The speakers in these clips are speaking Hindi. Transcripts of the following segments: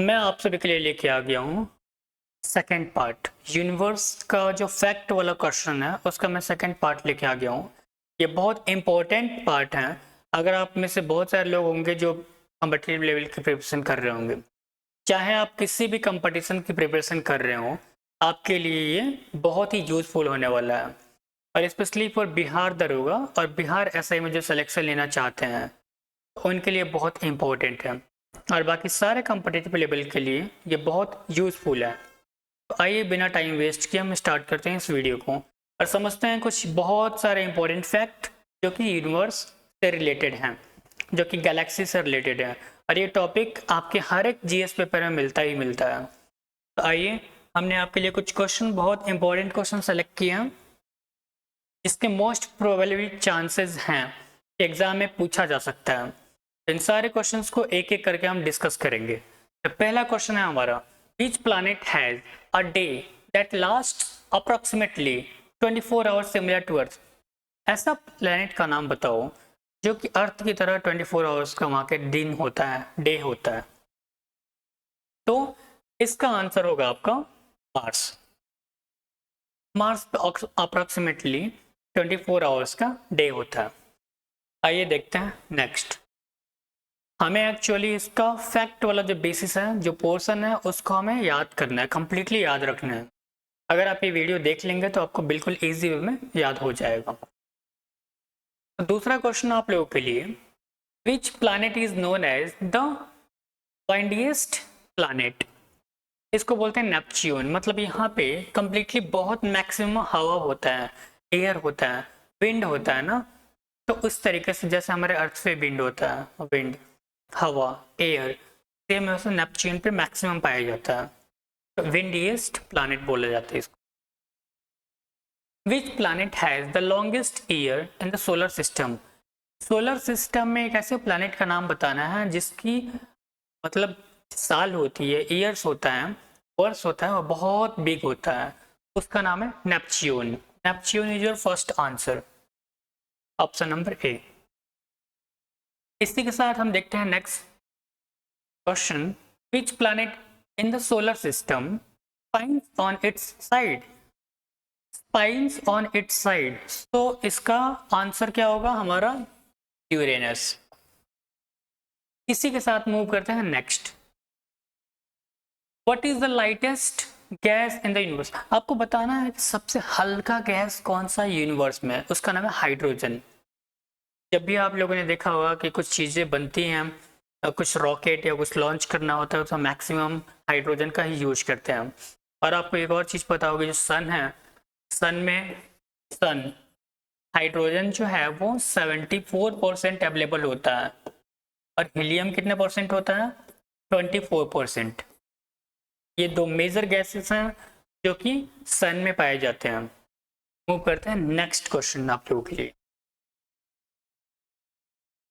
मैं आप सभी के लिए लेके आ गया हूँ सेकंड पार्ट। यूनिवर्स का जो फैक्ट वाला क्वेश्चन है उसका मैं सेकंड पार्ट लेके आ गया हूँ। ये बहुत इंपॉर्टेंट पार्ट है। अगर आप में से बहुत सारे लोग होंगे जो कॉम्पिटिटिव लेवल की प्रिपरेशन कर रहे होंगे, चाहे आप किसी भी कंपटीशन की प्रिपरेशन कर रहे हो, आपके लिए ये बहुत ही यूजफुल होने वाला है। और स्पेशली फॉर बिहार दरोगा और बिहार एसआई में जो सिलेक्शन लेना चाहते हैं उनके लिए बहुत इंपॉर्टेंट है, और बाकी सारे कॉम्पिटिटिव लेवल के लिए ये बहुत यूज़फुल है। तो आइए बिना टाइम वेस्ट किए हम स्टार्ट करते हैं इस वीडियो को और समझते हैं कुछ बहुत सारे इंपॉर्टेंट फैक्ट जो कि यूनिवर्स से रिलेटेड हैं, जो कि गैलेक्सी से रिलेटेड है। और ये टॉपिक आपके हर एक जीएस पेपर में मिलता ही मिलता है। तो आइए, हमने आपके लिए कुछ क्वेश्चन, बहुत इंपॉर्टेंट क्वेश्चन सेलेक्ट किए हैं जिसके मोस्ट प्रोबेबिलिटी चांसेस हैं कि एग्जाम में पूछा जा सकता है। इन सारे क्वेश्चंस को एक एक करके हम डिस्कस करेंगे। तो पहला क्वेश्चन है हमारा, which planet has a day that last approximately 24 hours similar to Earth. ऐसा प्लैनेट का नाम बताओ जो कि अर्थ की तरह 24 आवर्स का वहां के दिन होता है, डे होता है। तो इसका आंसर होगा आपका मार्स। मार्स अप्रोक्सीमेटली 24 आवर्स का डे होता है। आइए देखते हैं नेक्स्ट। हमें एक्चुअली इसका फैक्ट वाला जो बेसिस है, जो पोर्शन है, उसको हमें याद करना है, कंप्लीटली याद रखना है। अगर आप ये वीडियो देख लेंगे तो आपको बिल्कुल इजी वे में याद हो जाएगा। तो दूसरा क्वेश्चन आप लोगों के लिए, which planet is known as the windiest planet. इसको बोलते हैं नेपच्यून। मतलब यहाँ पे कंप्लीटली बहुत मैक्सिमम हवा होता है, एयर होता है, विंड होता है ना। तो उस तरीके से जैसे हमारे अर्थ पे विंड होता है, विंड, हवा, एयर, सेम वैसे नेपच्यून पे मैक्सिमम पाया जाता है। तो विंडिएस्ट प्लैनेट बोला जाता है इसको। विच planet has the longest year in the solar system. Solar system में एक ऐसे प्लैनेट का नाम बताना है जिसकी मतलब साल होती है, ईयर्स होता है, वर्ष होता है, और बहुत बिग होता है। उसका नाम है Neptune. Neptune is your first answer, option number A. इसी के साथ हम देखते हैं next question, which planet in the solar system spines on it's side. Spines on it's side, तो इसका आंसर क्या होगा हमारा, यूरेनस। इसी के साथ मूव करते हैं next. What is the lightest gas in the universe. आपको बताना है कि सबसे हल्का गैस कौन सा यूनिवर्स में है, उसका नाम है हाइड्रोजन। जब भी आप लोगों ने देखा होगा कि कुछ चीज़ें बनती हैं, कुछ रॉकेट या कुछ लॉन्च करना होता है तो मैक्सिमम हाइड्रोजन का ही यूज करते हैं। और आपको एक और चीज़ पता होगी, जो सन है, सन में हाइड्रोजन जो है वो 74% अवेलेबल होता है, और हीलियम कितने परसेंट होता है, 24%। ये दो मेजर गैसेस हैं जो कि सन में पाए जाते हैं। मूव करते हैं नेक्स्ट क्वेश्चन आप लोगों के लिए।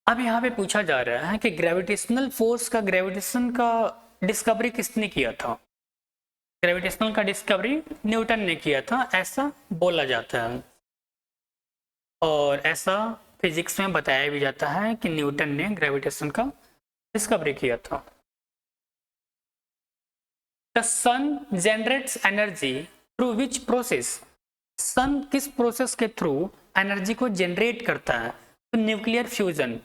अब यहाँ पे पूछा जा रहा है कि ग्रेविटेशनल फोर्स का, ग्रेविटेशन का डिस्कवरी किसने किया था। ग्रेविटेशनल का डिस्कवरी न्यूटन ने किया था, ऐसा बोला जाता है, और ऐसा फिजिक्स में बताया भी जाता है कि न्यूटन ने ग्रेविटेशन का डिस्कवरी किया था। The sun generates energy through which process. Sun किस प्रोसेस के थ्रू एनर्जी को जनरेट करता है, तो न्यूक्लियर फ्यूजन।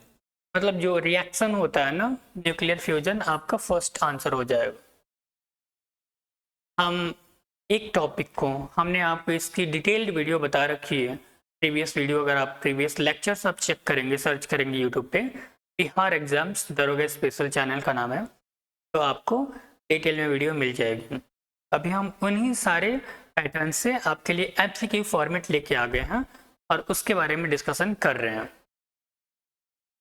मतलब जो रिएक्शन होता है ना, न्यूक्लियर फ्यूजन आपका फर्स्ट आंसर हो जाएगा। हम एक टॉपिक को, हमने आपको इसकी डिटेल्ड वीडियो बता रखी है, प्रीवियस वीडियो, अगर आप प्रीवियस लेक्चर्स आप चेक करेंगे, सर्च करेंगे यूट्यूब पे, बिहार एग्जाम्स दरोगा स्पेशल चैनल का नाम है, तो आपको डिटेल में वीडियो मिल जाएगी। अभी हम उन्हीं सारे पैटर्न से आपके लिए एमसीक्यू फॉर्मेट लेके आ गए हैं और उसके बारे में डिस्कशन कर रहे हैं।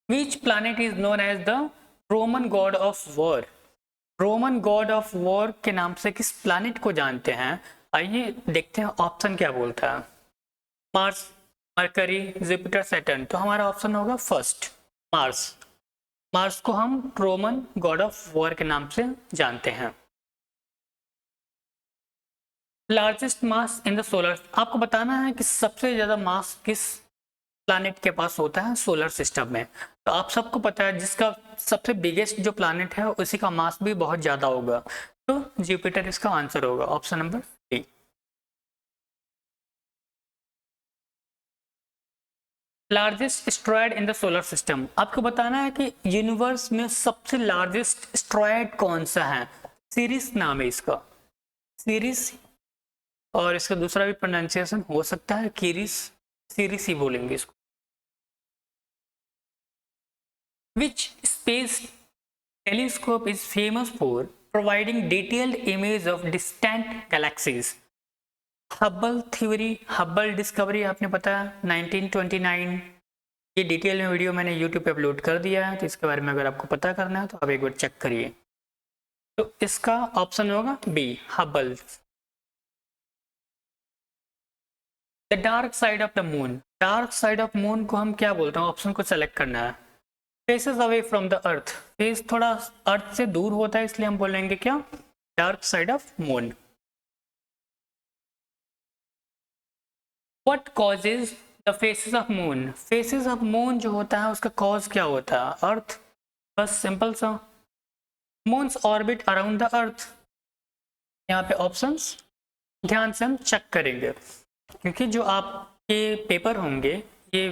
Which planet is known as the Roman god of war. Roman god of war के नाम से किस प्लैनेट को जानते हैं, आइए देखते हैं ऑप्शन क्या बोलता है। Mars, mercury, Jupiter, Saturn. तो हमारा ऑप्शन होगा फर्स्ट, मार्स। मार्स को हम रोमन गॉड ऑफ वॉर के नाम से जानते हैं। Largest mass in the solar, आपको बताना है कि सबसे ज्यादा मास किस प्लैनेट के पास होता है सोलर सिस्टम में। तो आप सबको पता है जिसका सबसे बिगेस्ट जो प्लैनेट है उसी का मास भी बहुत ज़्यादा होगा, तो जुपिटर इसका आंसर होगा, option number D. Largest asteroid in the solar system, आपको बताना है कि यूनिवर्स में सबसे लार्जेस्ट एस्ट्रॉयड कौन सा है। सीरीज नाम है इसका, सीरीज, और इसका दूसरा भी प्रोनाउंसिएशन हो सकता है कीरिस, सीरीज ही बोलेंगे इसको। Which space telescope is famous for providing detailed image of distant galaxies. Hubble theory, Hubble discovery आपने पता है 1929, ये डिटेल में वीडियो मैंने यूट्यूब पे अपलोड कर दिया है, तो इसके बारे में अगर आपको पता करना है तो आप एक बार चेक करिए। तो इसका ऑप्शन होगा B, Hubble. The dark side of the moon, dark side of moon को हम क्या बोलते हैं, ऑप्शन को सेलेक्ट करना है। Faces away from the earth, face थोड़ा अर्थ से दूर होता है इसलिए हम बोलेंगे क्या, dark side of moon. What causes the faces of moon, faces of moon जो होता है उसका कॉज क्या होता है, अर्थ, बस सिंपल सा। Moons orbit around the earth, यहाँ पे ऑप्शंस ध्यान से हम चेक करेंगे, क्योंकि जो आपके पेपर होंगे ये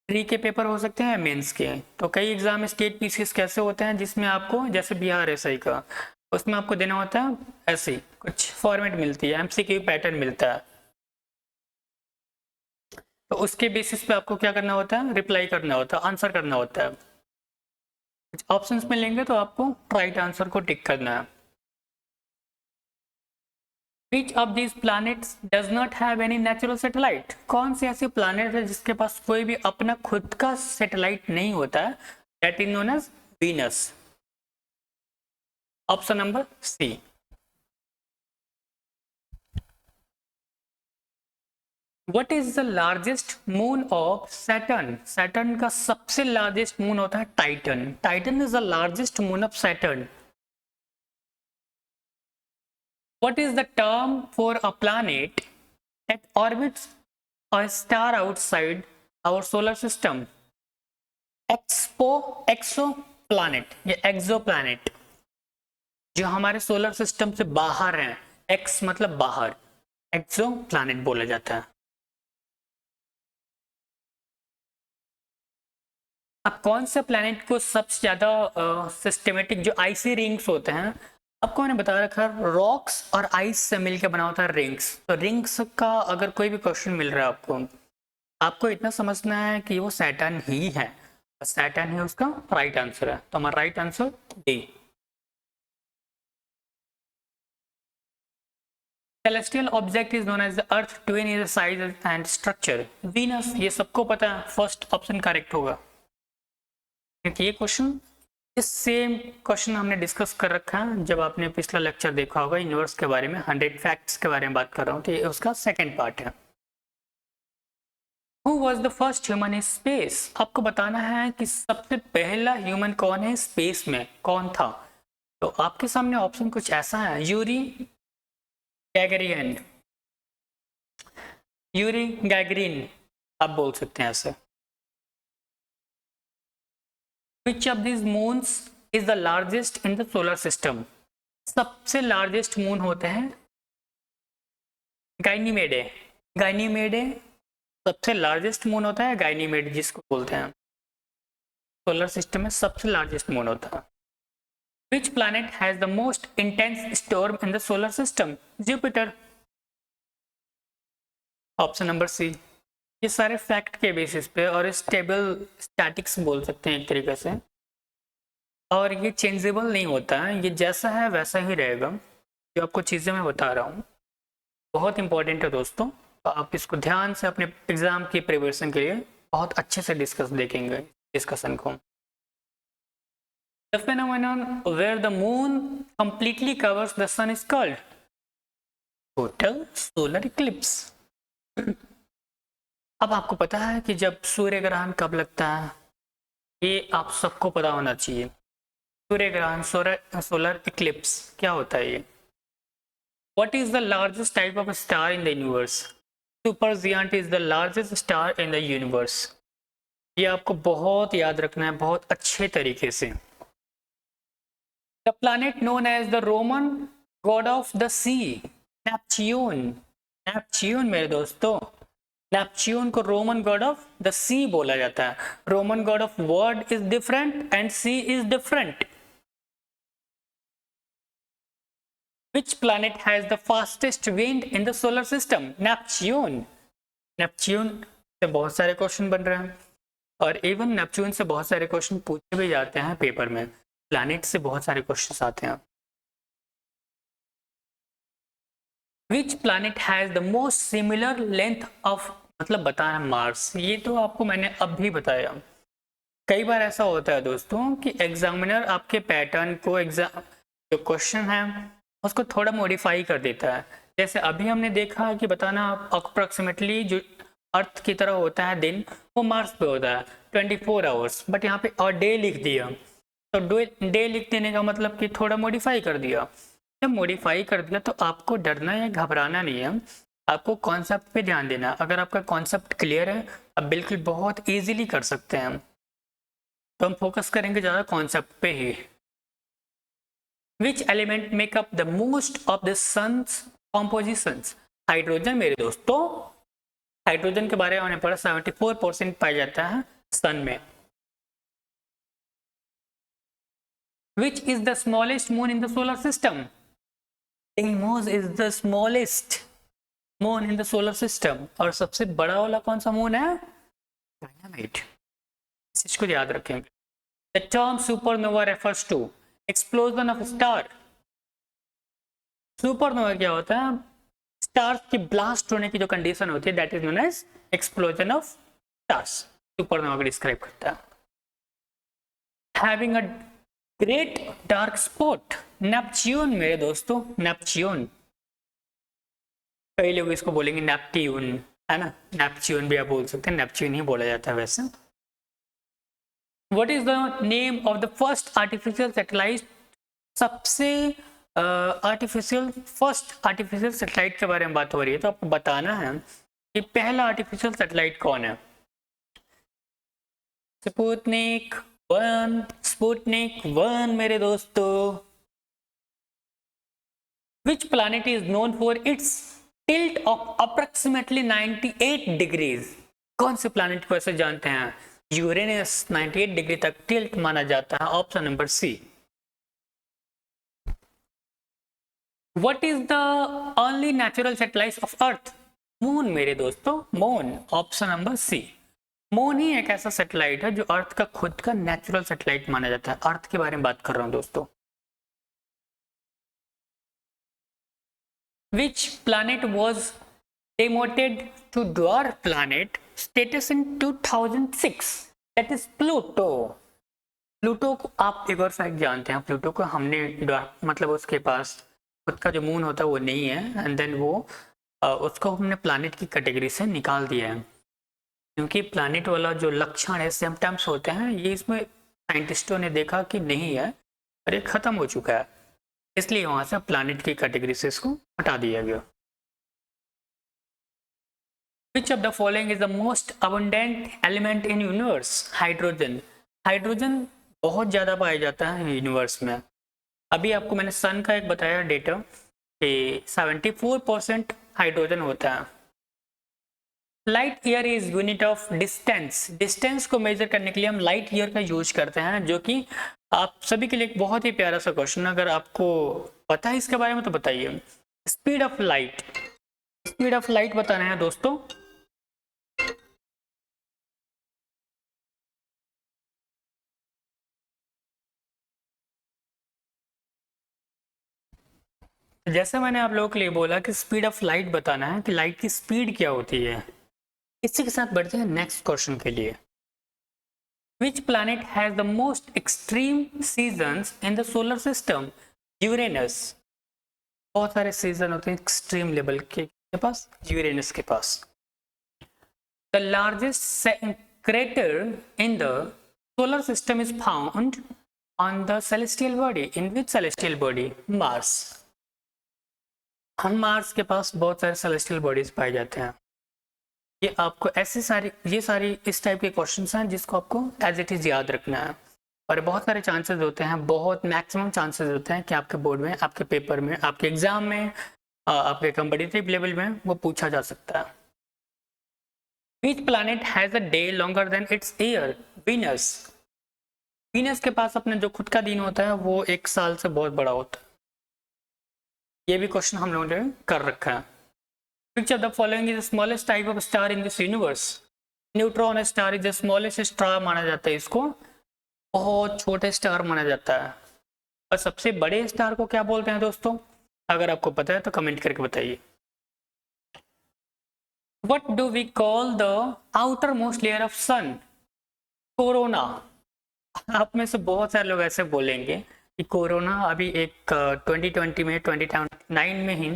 प्री के पेपर हो सकते हैं मेंस के, तो कई एग्जाम स्टेट पीसीएस कैसे होते हैं जिसमें आपको, जैसे बिहार एसआई का, उसमें आपको देना होता है ऐसे कुछ फॉर्मेट मिलती है, एमसीक्यू पैटर्न मिलता है, तो उसके बेसिस पे आपको क्या करना होता है, रिप्लाई करना होता है, आंसर करना होता है। ऑप्शंस में लेंगे तो आपको राइट आंसर को टिक करना है। Which of these planets does not have any natural satellite? कौन सी ऐसी प्लैनेट है जिसके पास कोई भी अपना खुद का सैटेलाइट नहीं होता है, that is known as Venus, option number C. What is the largest moon of Saturn? Saturn का सबसे लार्जेस्ट मून होता है Titan, Titan is the largest moon of Saturn. What is the term for a planet that orbits a star outside our solar system? Exoplanet या एक्सोप्लैनेट, जो हमारे सोलर सिस्टम से बाहर हैं, एक्स मतलब बाहर, एक्सोप्लैनेट बोला जाता है। अब कौन से प्लैनेट को सबसे ज्यादा सिस्टमेटिक जो आइसी रिंग्स होते हैं, आपको मैंने बता रखा है रॉक्स और आइस से मिलकर बना होता है रिंग्स, तो रिंग्स का अगर कोई भी क्वेश्चन मिल रहा है आपको, आपको इतना समझना है कि वो सैटर्न ही है, सैटर्न ही उसका राइट आंसर है, तो हमारा right answer D. Celestial object is known as the Earth twin in size and structure, Venus, ये सबको पता है, फर्स्ट ऑप्शन करेक्ट होगा, क्योंकि ये क्वेश्चन, इस सेम क्वेश्चन हमने डिस्कस कर रखा है जब आपने पिछला लेक्चर देखा होगा यूनिवर्स के बारे में, 100 फैक्ट्स के बारे में बात कर रहा हूँ, तो ये उसका सेकंड पार्ट है। Who was the first human in space? आपको बताना है कि सबसे पहला ह्यूमन कौन है स्पेस में, कौन था, तो आपके सामने ऑप्शन कुछ ऐसा है, यूरी गैगरियन, यूरी गैगरिन आप बोल सकते हैं ऐसे। Which of these moons is the largest in the solar system? सबसे लार्जेस्ट मून होते हैं गाइनीमेडे, गाइनीमेडे सबसे लार्जेस्ट मून होता है, गाइनीमेड जिसको बोलते हैं, सोलर सिस्टम में सबसे लार्जेस्ट मून होता है। Which planet has the most intense storm in the solar system? Jupiter, option number C. ये सारे फैक्ट के बेसिस पे और स्टेबल स्टैटिक्स बोल सकते हैं एक तरीके से, और ये चेंजेबल नहीं होता है, ये जैसा है वैसा ही रहेगा, जो आपको चीज़ें मैं बता रहा हूँ बहुत इंपॉर्टेंट है दोस्तों, तो आप इसको ध्यान से अपने एग्जाम की प्रिपरेशन के लिए बहुत अच्छे से डिस्कस देखेंगे डिस्कशन को। The phenomenon where the moon completely covers the sun is called total solar eclipse। अब आपको पता है कि जब सूर्य ग्रहण कब लगता है, ये आप सबको पता होना चाहिए, सूर्य ग्रहण, सोलर इक्लिप्स क्या होता है ये। What is the largest type of star in the universe? Supergiant is the largest star in the universe. ये आपको बहुत याद रखना है, बहुत अच्छे तरीके से। The planet known as the Roman god of the sea, Neptune. Neptune मेरे दोस्तों, नेपच्यून को Roman god of the sea बोला जाता है। Roman god of word is different and sea is different. Which planet has the fastest wind in the solar system? Neptune. Neptune से बहुत सारे क्वेश्चन बन रहे हैं, और इवन नेपच्यून से बहुत सारे क्वेश्चन पूछे भी जाते हैं पेपर में। प्लैनेट से बहुत सारे क्वेश्चन आते हैं। Which planet has the most similar length of, मतलब बताना मार्स, ये तो आपको मैंने अभी बताया। कई बार ऐसा होता है दोस्तों कि एग्जामिनर आपके पैटर्न को, एग्जाम जो क्वेश्चन है उसको थोड़ा मॉडिफाई कर देता है। जैसे अभी हमने देखा कि बताना अप्रोक्सीमेटली जो अर्थ की तरह होता है दिन, वो मार्स पे होता है 24 आवर्स, बट यहाँ पे और डे लिख दिया। तो डे लिख देने का मतलब कि थोड़ा मॉडिफाई कर दिया। जब मॉडिफाई कर दिया तो आपको डरना या घबराना नहीं है, आपको कॉन्सेप्ट पे ध्यान देना। अगर आपका कॉन्सेप्ट क्लियर है, आप बिल्कुल बहुत ईजिली कर सकते हैं। तो हम फोकस करेंगे ज़्यादा कॉन्सेप्ट पे ही। Which element make up the most of the sun's compositions? Hydrogen मेरे दोस्तों, हाइड्रोजन के बारे में हमने पढ़ा 74% पाया जाता है सन में। Which is the smallest moon in the solar system? Deimos is the smallest moon in the solar system। और सबसे बड़ा वाला कौन सा मून है? डायनामाइट। इस चीज को याद रखेंगे। The term supernova refers to explosion of star. Supernova क्या होता है? स्टार्स की ब्लास्ट होने की जो कंडीशन होती है, that is known as explosion of stars. Supernova को डिस्क्राइब करता है। Having a great dark spot, Neptune मेरे दोस्तों, नेपच्यून। कई लोग इसको बोलेंगे नेपट्यून, है ना, नेपच्यून भी आप बोल सकते हैं, नेपच्यून ही बोला जाता है वैसे। What is the name of the first artificial satellite? सबसे आर्टिफिशियल फर्स्ट आर्टिफिशियल सैटेलाइट के बारे में बात हो रही है, तो आपको बताना है कि पहला आर्टिफिशियल सैटेलाइट कौन है। स्पुतनिक 1, स्पुतनिक 1 मेरे दोस्तों। Which planet is known for its tilt of approximately 98 degrees? कौन से प्लैनेट को ऐसे जानते हैं? यूरेनस 98 डिग्री तक टिल्ट माना जाता है। Option number C. What is the only natural satellite of earth? Moon मेरे दोस्तों, moon. Option number C. Moon ही एक ऐसा सैटेलाइट है जो अर्थ का खुद का नेचुरल सैटेलाइट माना जाता है। अर्थ के बारे में बात कर रहा हूं दोस्तों। Which planet was demoted to dwarf planet status in 2006, that is Pluto। Pluto को आप एक और फैक्ट जानते हैं, प्लूटो को हमने मतलब उसके पास खुद का जो मून होता है वो नहीं है, एंड देन वो उसको हमने प्लैनेट की कैटेगरी से निकाल दिया है, क्योंकि प्लैनेट वाला जो लक्षण है, सिम्टम्स होते हैं, ये इसमें साइंटिस्टों ने देखा कि नहीं है और ये खत्म हो चुका है, इसलिए वहां से प्लैनेट की कैटेगरी से इसको हटा दिया गया। Which of the following is the most abundant element in universe? Hydrogen. Hydrogen बहुत ज़्यादा पाया जाता है यूनिवर्स में। अभी आपको मैंने सन का एक बताया डेटा कि 74% हाइड्रोजन होता है। Light year is unit of distance. Distance को मेजर करने के लिए हम लाइट ईयर का यूज करते हैं, जो कि आप सभी के लिए एक बहुत ही प्यारा सा क्वेश्चन। अगर आपको पता है इसके बारे में तो बताइए। Speed of light, speed of light बताना है दोस्तों। जैसे मैंने आप लोगों के लिए बोला कि स्पीड ऑफ लाइट बताना है कि लाइट की स्पीड क्या होती है। इसी के साथ बढ़ते हैं नेक्स्ट क्वेश्चन के लिए। Which planet has the most extreme seasons in the solar system? Uranus. बहुत सारे सीजन होते हैं एक्सट्रीम लेवल के पास, यूरेनस के पास। The largest crater in the solar system is found on the celestial body. In which celestial body? Mars. हम मार्स के पास बहुत सारे सेलेस्टियल बॉडीज पाए जाते हैं। ये आपको ऐसे ये सारी इस टाइप के क्वेश्चंस हैं जिसको आपको एज इट इज़ याद रखना है। और बहुत सारे चांसेस होते हैं, बहुत मैक्सिमम चांसेस होते हैं कि आपके बोर्ड में, आपके पेपर में, आपके एग्जाम में, आपके कॉम्पिटिटिव लेवल में वो पूछा जा सकता है। Which planet has a day longer than its year? Venus. Venus के पास अपने जो खुद का दिन होता है वो 1 साल से बहुत बड़ा होता है। ये भी क्वेश्चन हम लोगों ने कर रखा है। Which of the following is the smallest type of star in this universe? Neutron star is the smallest star माना जाता है इसको, बहुत छोटे स्टार माना जाता है। और सबसे बड़े स्टार को क्या बोलते हैं दोस्तों? अगर आपको पता है तो कमेंट करके बताइए। What do we call the outermost layer of sun? Corona. आप में से बहुत सारे लोग ऐसे बोलेंगे कि कोरोना अभी एक 2020 में 2029 में ही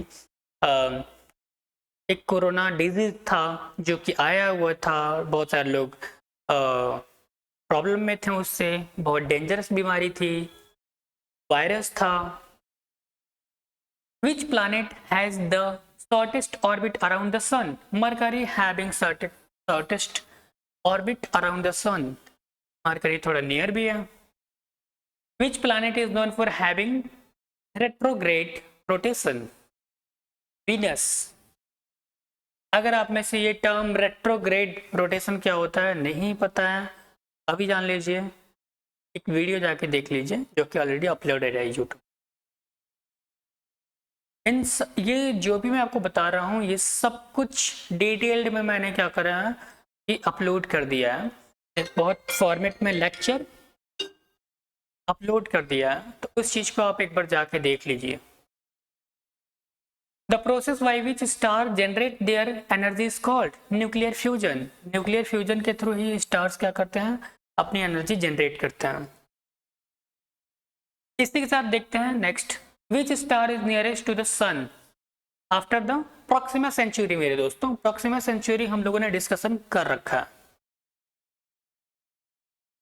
एक कोरोना डिजीज था जो कि आया हुआ था, बहुत सारे लोग प्रॉब्लम में थे उससे, बहुत डेंजरस बीमारी थी, वायरस था। Which planet has the shortest orbit around the sun? Mercury having shortest orbit around the sun. Mercury थोड़ा नियर भी है। Which planet is known for having retrograde rotation? Venus. अगर आप में से ये टर्म रेट्रोग्रेड रोटेशन क्या होता है नहीं पता है, अभी जान लीजिए, एक वीडियो जाके देख लीजिए जो कि ऑलरेडी अपलोडेड है यूट्यूब। ये जो भी मैं आपको बता रहा हूँ ये सब कुछ डिटेल्ड में मैंने क्या करा है कि अपलोड कर दिया है, एक बहुत फॉर्मेट में लेक्चर अपलोड कर दिया है, तो उस चीज़ को आप एक बार जाके देख लीजिए। The process by which star generate their energy is called nuclear fusion. Nuclear fusion के थ्रू ही स्टार्स क्या करते हैं, अपनी एनर्जी जनरेट करते हैं। इसी के साथ देखते हैं next, Which star is nearest to the sun after the Proxima Centauri? मेरे दोस्तों Proxima Centauri हम लोगों ने डिस्कशन कर रखा है।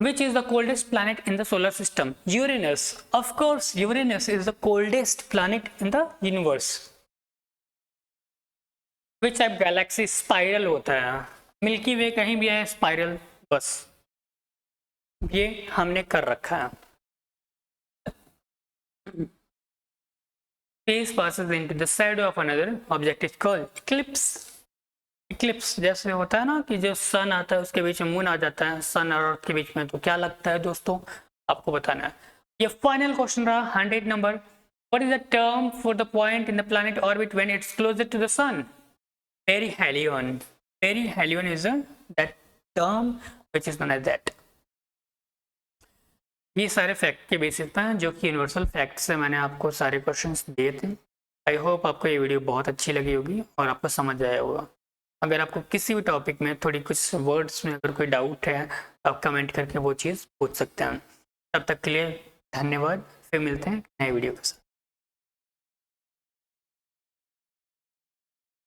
Which is the coldest planet in the solar system? Uranus. Of course, Uranus is the coldest planet in the universe. Which type galaxy spiral होता है? मिल्की वे कहीं भी है स्पाइरल, बस ये हमने कर रखा है। Space passes into the shadow of another object is called eclipse. Eclipse जैसे होता है ना कि जो सन आता है उसके बीच में मून आ जाता है, सन और अर्थ के बीच में, तो क्या लगता है दोस्तों आपको बताना है। ये फाइनल क्वेश्चन रहा 100 number. What is the term for the point in the planet orbit when it's closer to the sun? Perihelion. Perihelion is that term which is known as that. ये सारे फैक्ट के बेसिस पे हैं जो कि यूनिवर्सल फैक्ट से मैंने आपको सारे क्वेश्चंस दिए थे। आई होप आपको ये वीडियो बहुत अच्छी लगी होगी और आपको समझ आया होगा। अगर आपको किसी भी टॉपिक में थोड़ी कुछ वर्ड्स में अगर कोई डाउट है तो आप कमेंट करके वो चीज़ पूछ सकते हैं। तब तक के लिए धन्यवाद, फिर मिलते हैं नए वीडियो के साथ।